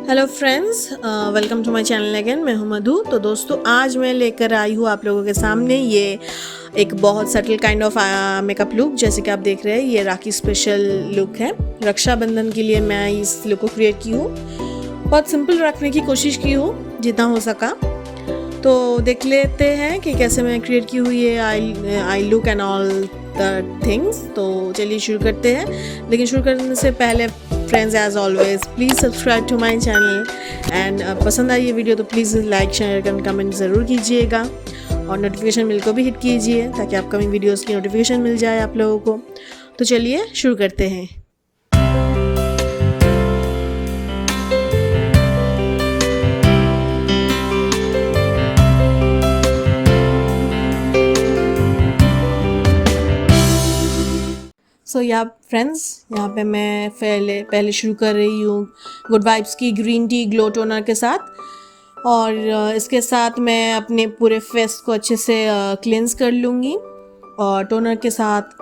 Hello friends, welcome to my channel again. मैं हूं मधु। तो दोस्तों, आज मैं लेकर आई हूं आप लोगों के सामने ये एक बहुत subtle kind of makeup look. जैसे कि आप देख रहे हैं, ये राखी स्पेशल लुक है। रक्षाबंधन के लिए मैं इस लुक को क्रिएट की हूँ। बहुत सिंपल रखने की कोशिश की हूँ जितना हो सका। तो देख लेते हैं कि कैसे मैं क्रिएट की हुई है I look and all the things. तो चलिए शुरू करते हैं। लेकिन शुरू करने से पहले friends, as always please subscribe to my channel and पसंद आई ये वीडियो तो please like share and comment ज़रूर कीजिएगा और नोटिफिकेशन बिल को भी हिट कीजिए ताकि अपकमिंग वीडियोस की नोटिफिकेशन मिल जाए आप लोगों को। तो चलिए शुरू करते हैं। सो या फ्रेंड्स, यहाँ पे मैं पहले शुरू कर रही हूँ गुड वाइब्स की ग्रीन टी ग्लो टोनर के साथ। और इसके साथ मैं अपने पूरे फेस को अच्छे से क्लेंस कर लूँगी। और टोनर के साथ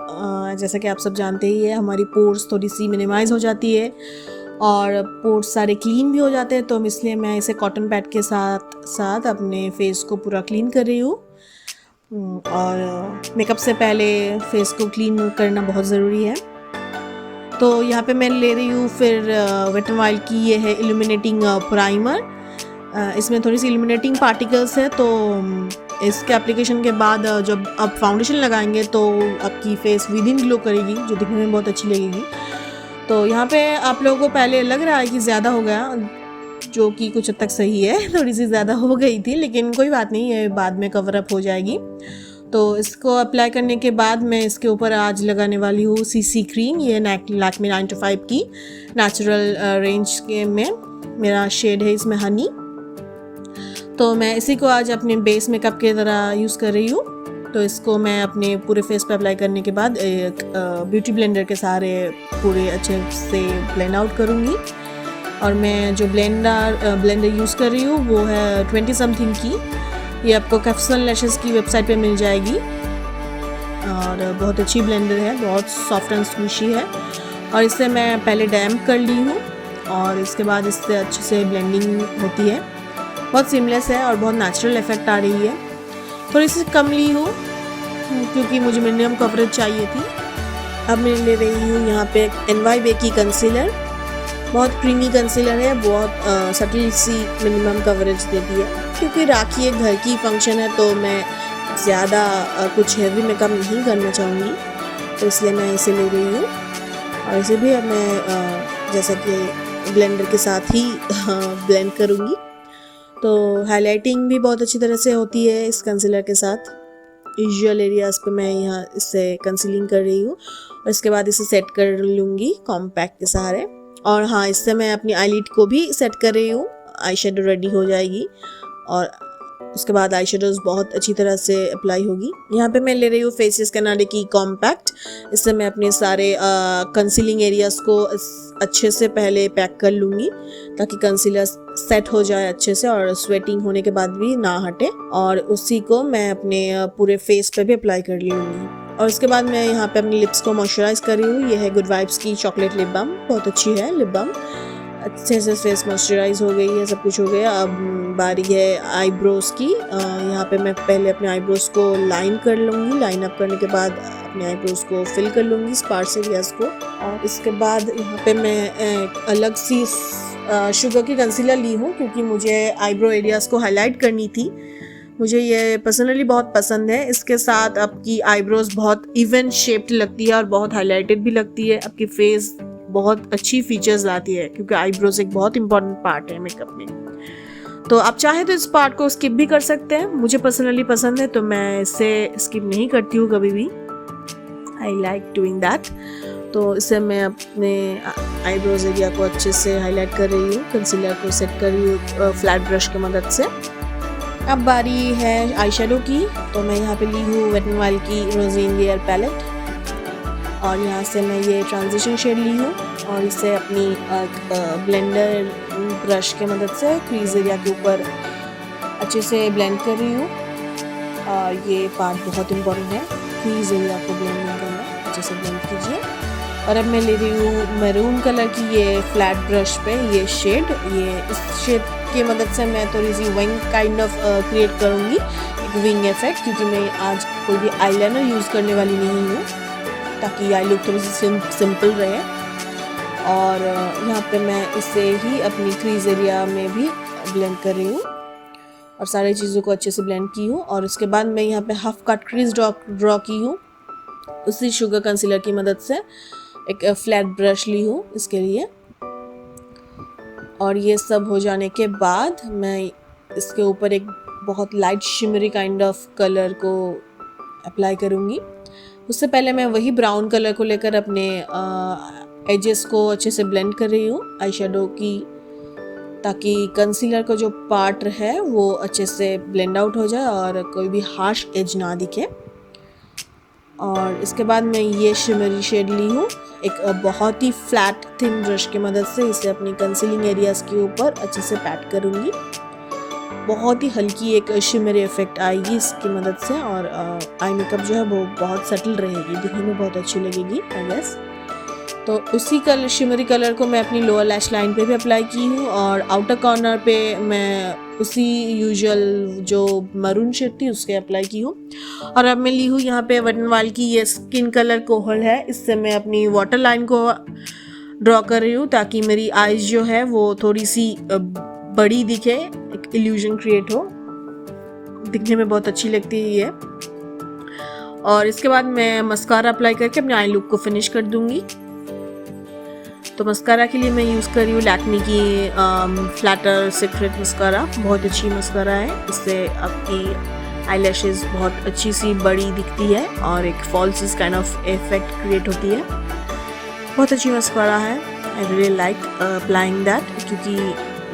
जैसा कि आप सब जानते ही है, हमारी पोर्स थोड़ी सी मिनिमाइज़ हो जाती है और पोर्स सारे क्लीन भी हो जाते हैं। तो इसलिए मैं इसे कॉटन पैड के साथ अपने फेस को पूरा क्लीन कर रही हूँ। और मेकअप से पहले फेस को क्लीन करना बहुत ज़रूरी है। तो यहाँ पे मैं ले रही हूँ फिर वेट एन वाइल्ड की ये है इल्यूमिनेटिंग प्राइमर। इसमें थोड़ी सी इल्यूमिनेटिंग पार्टिकल्स है। तो इसके एप्लीकेशन के बाद जब आप फाउंडेशन लगाएंगे तो आपकी फेस विद इन ग्लो करेगी, जो दिखने में बहुत अच्छी लगेगी। तो यहाँ पे आप लोगों को पहले लग रहा है कि ज़्यादा हो गया, जो कि कुछ हद तक सही है। थोड़ी सी ज़्यादा हो गई थी, लेकिन कोई बात नहीं, ये बाद में कवर अप हो जाएगी। तो इसको अप्लाई करने के बाद मैं इसके ऊपर आज लगाने वाली हूँ सीसी क्रीम। ये लैक्मे 9to5 की नेचुरल रेंज के में मेरा शेड है इसमें हनी। तो मैं इसी को आज अपने बेस मेकअप की तरह यूज़ कर रही हूँ। तो इसको मैं अपने पूरे फेस पे अप्लाई करने के बाद एक ब्यूटी ब्लेंडर के सहारे पूरे अच्छे से ब्लेंड आउट करूँगी। और मैं जो ब्लेंडर यूज़ कर रही हूँ वो है 20 समथिंग की। ये आपको कैप्सूल लैशेस की वेबसाइट पे मिल जाएगी और बहुत अच्छी ब्लेंडर है, बहुत सॉफ्ट एंड स्क्विशी है। और इससे मैं पहले डैम्प कर ली हूँ और इसके बाद इससे अच्छे से ब्लेंडिंग होती है। बहुत सीमलेस है और बहुत नेचुरल इफेक्ट आ रही है। थोड़ी सी कम ली हूँ क्योंकि मुझे मिनिमम कवरेज चाहिए थी। अब मैं ले रही हूँ यहाँ पे NYBay की कंसीलर। बहुत क्रीमी कंसीलर है, बहुत सटल सी मिनिमम कवरेज देती है। क्योंकि राखी एक घर की फंक्शन है तो मैं ज़्यादा कुछ हैवी मेकअप नहीं करना चाहूँगी, तो इसलिए मैं इसे ले रही हूँ। और इसे भी अब मैं जैसा कि ब्लेंडर के साथ ही ब्लेंड करूँगी। तो हाइलाइटिंग भी बहुत अच्छी तरह से होती है इस कंसीलर के साथ। यूजुअल एरियाज़ पे मैं यहाँ इससे कंसीलिंग कर रही हूँ और इसके बाद इसे सेट कर लूँगी कॉम्पैक्ट के सहारे। और हाँ, इससे मैं अपनी आईलिड को भी सेट कर रही हूँ। आई शेडो रेडी हो जाएगी और उसके बाद आई शेडोज़ बहुत अच्छी तरह से अप्लाई होगी। यहाँ पे मैं ले रही हूँ फेसिस कैनाडा की कॉम्पैक्ट। इससे मैं अपने सारे कंसीलिंग एरियाज़ को अच्छे से पहले पैक कर लूँगी ताकि कंसीलर सेट हो जाए अच्छे से और स्वेटिंग होने के बाद भी ना हटे। और उसी को मैं अपने पूरे फेस पे भी अप्लाई कर लूँगी। और उसके बाद मैं यहाँ पे अपनी लिप्स को मॉइस्चराइज कर रही हूँ। ये है गुड वाइब्स की चॉकलेट लिप बाम, बहुत अच्छी है लिप बाम। अच्छे से फेस मॉइस्चराइज हो गई है, सब कुछ हो गया। अब बारी है आईब्रोज की। यहाँ पे मैं पहले अपने आईब्रोज को लाइन कर लूँगी। लाइन अप करने के बाद अपने आईब्रोज को फिल कर लूँगी स्पार्स एरियाज को। और इसके बाद यहाँ पे मैं अलग सी शुगर की कंसीलर ली हूँ क्योंकि मुझे आईब्रो एरियाज को हाईलाइट करनी थी। मुझे ये पर्सनली बहुत पसंद है। इसके साथ आपकी आईब्रोज बहुत इवन शेप्ड लगती है और बहुत हाईलाइटेड भी लगती है। आपकी फेस बहुत अच्छी फीचर्स लाती है क्योंकि आईब्रोज एक बहुत इंपॉर्टेंट पार्ट है मेकअप में। तो आप चाहे तो इस पार्ट को स्किप भी कर सकते हैं। मुझे पर्सनली पसंद है तो मैं इसे स्किप नहीं करती हूँ कभी भी। I like doing that. तो इससे मैं अपने आईब्रोज एरिया को अच्छे से हाईलाइट कर रही हूँ, कंसीलर को सेट कर रही हूँ फ्लैट ब्रश की मदद से। अब बारी है आई शेडो की। तो मैं यहाँ पे ली हूँ वेट एन वाइल्ड की रोजी इन द एयर पैलेट और यहाँ से मैं ये ट्रांजिशन शेड ली हूँ और इसे अपनी ब्लेंडर ब्रश के मदद से क्रीज एरिया के ऊपर अच्छे से ब्लेंड कर रही हूँ। और ये पार्ट बहुत इम्पोर्टेंट है, क्रीज एरिया को ब्लेंड करना। अच्छे से ब्लेंड कीजिए और अब मैं ले रही हूँ मैरून कलर की ये फ्लैट ब्रश पे ये शेड, ये इस शेड की मदद से मैं थोड़ी सी विंग काइंड ऑफ क्रिएट करूँगी, एक विंग इफेक्ट, क्योंकि मैं आज कोई भी आईलाइनर यूज़ करने वाली नहीं हूँ, ताकि आई लुक थोड़ी सी सिंपल रहे। और यहाँ पे मैं इसे ही अपनी क्रीज एरिया में भी ब्लेंड कर रही हूँ और सारी चीज़ों को अच्छे से ब्लेंड की हूँ। और उसके बाद मैं यहाँ पे हाफ कट क्रीज ड्रॉ की हूँ उसी शुगर कंसीलर की मदद से। एक फ्लैट ब्रश ली हूँ इसके लिए। और ये सब हो जाने के बाद मैं इसके ऊपर एक बहुत light shimmery kind of colour को अप्लाई करूँगी। उससे पहले मैं वही ब्राउन कलर को लेकर अपने एजेस को अच्छे से ब्लेंड कर रही हूँ आई शेडो की, ताकि कंसीलर का जो पार्ट है वो अच्छे से ब्लेंड आउट हो जाए और कोई भी हार्श एज ना दिखे। और इसके बाद मैं ये शिमरी शेड ली हूँ एक बहुत ही फ्लैट थिन ब्रश की मदद से, इसे अपनी कंसीलिंग एरियाज के ऊपर अच्छे से पैट करूँगी। बहुत ही हल्की एक शिमरी इफेक्ट आएगी इसकी मदद से और आई मेकअप जो है वो बहुत सटल रहेगी, दिखने में बहुत अच्छी लगेगी आई गेस। तो उसी कलर शिमरी कलर को मैं अपनी लोअर लैश लाइन पे भी अप्लाई की हूँ और आउटर कॉर्नर पे मैं उसी यूजुअल जो मरून शेड थी उसके अप्लाई की हूँ। और अब मैं ली हूँ यहाँ पे वट एंड वाइल्ड की ये स्किन कलर कोहल है, इससे मैं अपनी वाटर लाइन को ड्रॉ कर रही हूँ ताकि मेरी आईज जो है वो थोड़ी सी बड़ी दिखे, एक इल्यूजन क्रिएट हो, दिखने में बहुत अच्छी लगती है ये। और इसके बाद मैं मस्कारा अप्लाई करके अपने आई लुक को फिनिश कर दूंगी। तो मस्कारा के लिए मैं यूज़ कर रही हूँ लैक्मे की फ्लैटर सीक्रेट मस्कारा, बहुत अच्छी मस्कारा है, इससे आपकी आईलैशेस बहुत अच्छी सी बड़ी दिखती है और एक false kind of effect create होती है। बहुत अच्छी मस्कारा है, I really like applying that, क्योंकि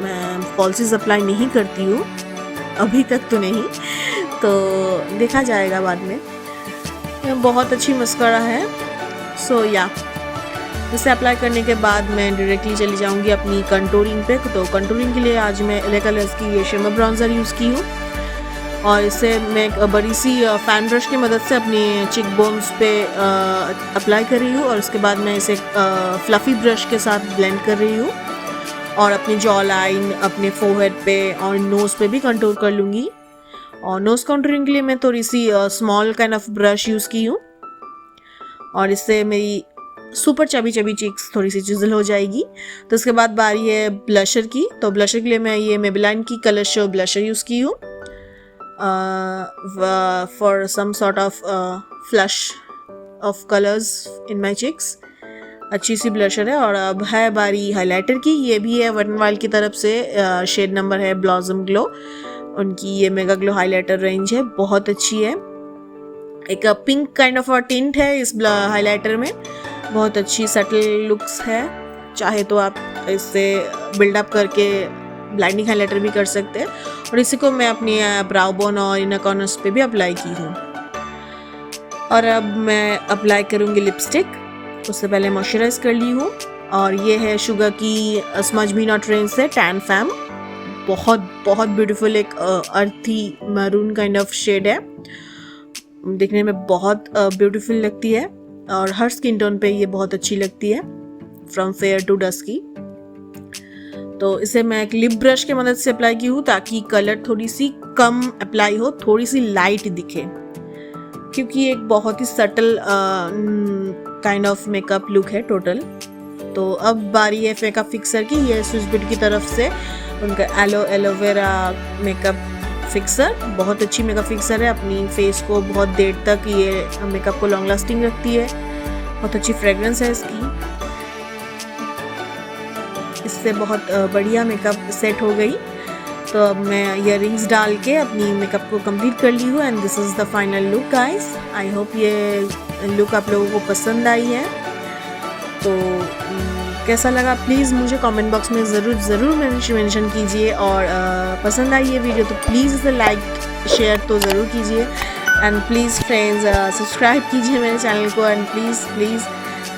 मैं फॉल्सेस अप्लाई नहीं करती हूँ अभी तक तो नहीं, तो देखा जाएगा बाद में। बहुत अच्छी मस्कारा है। सो या इसे अप्लाई करने के बाद मैं डायरेक्टली चली जाऊंगी अपनी कंटूरिंग पे। तो कंटूरिंग के लिए आज मैं LA कलर्स की ये शिमर ब्राउन्जर यूज़ की हूँ और इसे मैं एक बड़ी सी फैन ब्रश की मदद से अपनी चिक बोन्स पे अप्लाई कर रही हूँ और उसके बाद मैं इसे फ्लफ़ी ब्रश के साथ ब्लेंड कर रही हूँ और अपनी जॉ लाइन, अपने फोरहेड पे और नोज़ पे भी कंटूर कर लूँगी। और नोज़ कंटूरिंग के लिए मैं थोड़ी सी small kind of brush use की हूँ और इससे मेरी सुपर चबी चीक्स थोड़ी सी चिज़ल हो जाएगी। तो उसके बाद बारी है ब्लशर की। तो ब्लशर के लिए मैं ये मेबेलिन की कलर शो ब्लशर यूज़ की हूँ for some sort of flush of colours in my cheeks. अच्छी सी ब्लशर है। और अब है बारी हाइलाइटर की। ये भी है वट एंड वाइल्ड की तरफ से, शेड नंबर है ब्लॉसम ग्लो, उनकी ये मेगा ग्लो हाइलाइटर रेंज है, बहुत अच्छी है। एक पिंक काइंड ऑफ टिंट है इस हाइलाइटर में, बहुत अच्छी सटल लुक्स है। चाहे तो आप इससे बिल्डअप करके ब्लाइंडिंग हाइलाइटर भी कर सकते हैं। और इसी को मैं अपनी ब्राउ बोन और इनर कॉर्नर्स पे भी अप्लाई की हूँ। और अब मैं अप्लाई करूँगी लिपस्टिक। उससे पहले मॉइस्चराइज कर ली हूँ और ये है शुगर की स्मज मी नॉट रेंज से टैन फैम, बहुत बहुत ब्यूटीफुल एक अर्थी मैरून काइंड ऑफ शेड है, दिखने में बहुत ब्यूटीफुल लगती है और हर स्किन टोन पे ये बहुत अच्छी लगती है, फ्रॉम फेयर टू डस्की। तो इसे मैं एक लिप ब्रश की मदद से अप्लाई की हूँ ताकि कलर थोड़ी सी कम अप्लाई हो, थोड़ी सी लाइट दिखे, क्योंकि एक बहुत ही subtle kind of makeup look है टोटल। तो अब बारी है मेकअप फिक्सर की। ये स्विस ब्यूटी की तरफ से उनका एलोवेरा मेकअप फिक्सर, बहुत अच्छी मेकअप फिक्सर है, अपनी फेस को बहुत देर तक ये मेकअप को लॉन्ग लास्टिंग रखती है, बहुत अच्छी फ्रेगरेंस है इसकी, इससे बहुत बढ़िया मेकअप सेट हो गई। तो अब मैं इयररिंग्स डाल के अपनी मेकअप को कंप्लीट कर ली हूँ and this is the final look guys. I hope ये लुक आप लोगों को पसंद आई है। तो कैसा लगा प्लीज़ मुझे कमेंट बॉक्स में ज़रूर मेंशन कीजिए और पसंद आई ये वीडियो तो प्लीज़ इसे लाइक शेयर तो ज़रूर कीजिए एंड प्लीज़ फ्रेंड्स सब्सक्राइब कीजिए मेरे चैनल को and please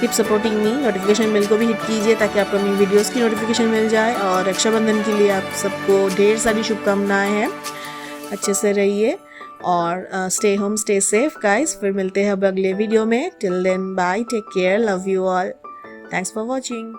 keep supporting me. Notification bell को भी हिट कीजिए ताकि आपको अपनी वीडियोस की नोटिफिकेशन मिल जाए। और रक्षाबंधन के लिए आप सबको ढेर सारी शुभकामनाएं हैं, अच्छे से रहिए और stay home stay safe guys. फिर मिलते हैं अब अगले वीडियो में। Till then bye, take care, love you all. Thanks for watching.